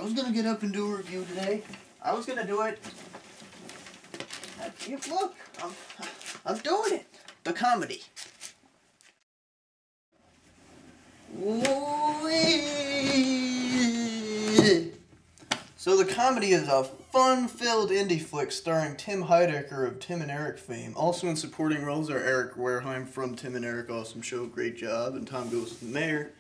I was gonna get up and do a review today. I was gonna do it. Look, I'm doing it. The comedy. So the comedy is a fun-filled indie flick starring Tim Heidecker of Tim and Eric fame. Also in supporting roles are Eric Wareheim from Tim and Eric Awesome Show, great job, and Tom Goes to the Mayor.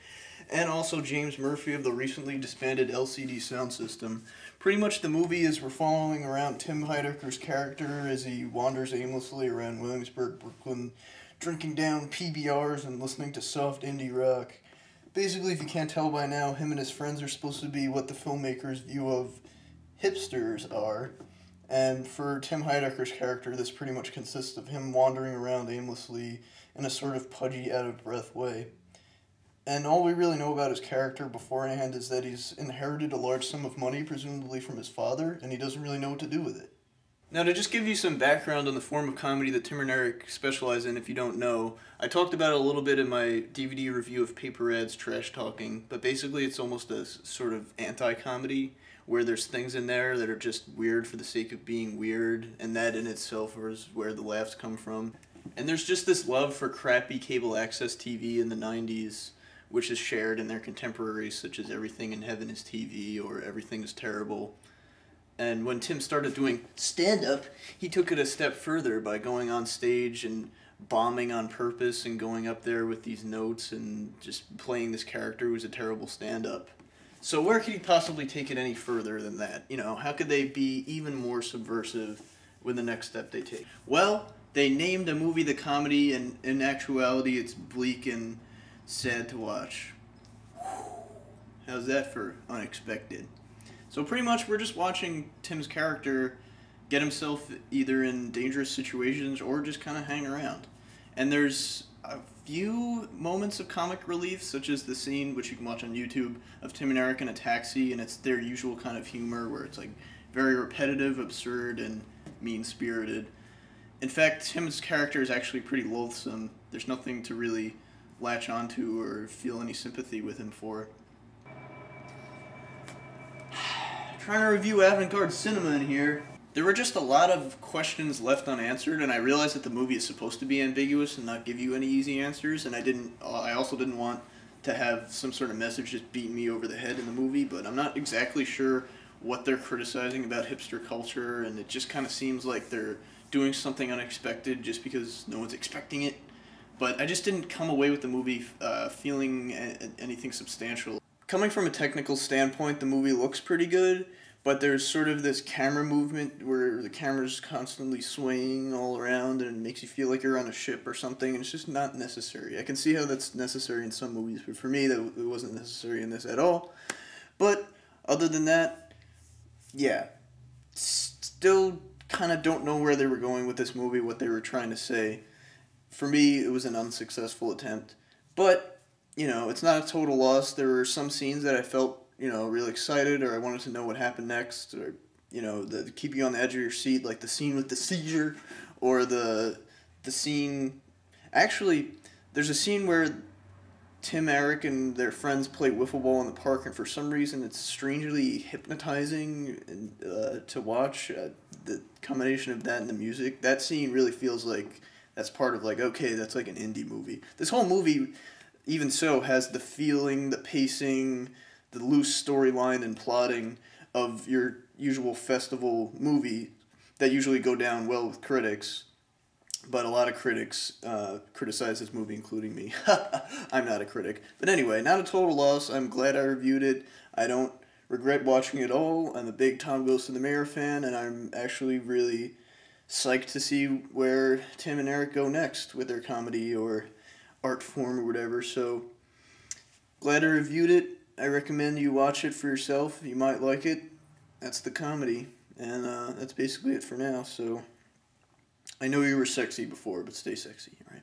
And also James Murphy of the recently disbanded LCD Soundsystem. Pretty much the movie is we're following around Tim Heidecker's character as he wanders aimlessly around Williamsburg, Brooklyn, drinking down PBRs and listening to soft indie rock. Basically, if you can't tell by now, him and his friends are supposed to be what the filmmaker's view of hipsters are. And for Tim Heidecker's character, this pretty much consists of him wandering around aimlessly in a sort of pudgy, out-of-breath way. And all we really know about his character beforehand is that he's inherited a large sum of money, presumably from his father, and he doesn't really know what to do with it. Now, to just give you some background on the form of comedy that Tim and Eric specialize in, if you don't know, I talked about it a little bit in my DVD review of Paper Ads Trash Talking, but basically it's almost a sort of anti-comedy, where there's things in there that are just weird for the sake of being weird, and that in itself is where the laughs come from. And there's just this love for crappy cable access TV in the 90s, which is shared in their contemporaries, such as Everything in Heaven is TV or Everything is Terrible. And when Tim started doing stand-up, he took it a step further by going on stage and bombing on purpose and going up there with these notes and just playing this character who's a terrible stand-up. So where could he possibly take it any further than that? You know, how could they be even more subversive with the next step they take? Well, they named a movie the comedy, and in actuality it's bleak and sad to watch. How's that for unexpected? So pretty much we're just watching Tim's character get himself either in dangerous situations or just kind of hang around. And there's a few moments of comic relief, such as the scene, which you can watch on YouTube, of Tim and Eric in a taxi, and it's their usual kind of humor where it's like very repetitive, absurd, and mean-spirited. In fact, Tim's character is actually pretty loathsome. There's nothing to really latch onto or feel any sympathy with him for. Trying to review avant-garde cinema in here. There were just a lot of questions left unanswered, and I realized that the movie is supposed to be ambiguous and not give you any easy answers, and I also didn't want to have some sort of message just beating me over the head in the movie, but I'm not exactly sure what they're criticizing about hipster culture, and it just kind of seems like they're doing something unexpected just because no one's expecting it. But I just didn't come away with the movie feeling anything substantial. Coming from a technical standpoint, the movie looks pretty good, but there's sort of this camera movement where the camera's constantly swaying all around and it makes you feel like you're on a ship or something, and it's just not necessary. I can see how that's necessary in some movies, but for me, it wasn't necessary in this at all. But other than that, yeah, still kind of don't know where they were going with this movie, what they were trying to say. For me, it was an unsuccessful attempt, but you know, it's not a total loss. There were some scenes that I felt, you know, really excited, or I wanted to know what happened next, or, you know, the keep you on the edge of your seat, like the scene with the seizure, or the scene... Actually, there's a scene where Tim, Eric, and their friends play wiffle ball in the park, and for some reason it's strangely hypnotizing to watch. The combination of that and the music, that scene really feels like that's part of, like, okay, that's like an indie movie. This whole movie... even so, has the feeling, the pacing, the loose storyline and plotting of your usual festival movie that usually go down well with critics. But a lot of critics criticize this movie, including me. I'm not a critic. But anyway, not a total loss. I'm glad I reviewed it. I don't regret watching it all. I'm a big Tom Goes to the Mayor fan, and I'm actually really psyched to see where Tim and Eric go next with their comedy or art form or whatever. So glad I reviewed it. I recommend you watch it for yourself. You might like it. That's the comedy, and that's basically it for now. So I know you were sexy before, but stay sexy, all right?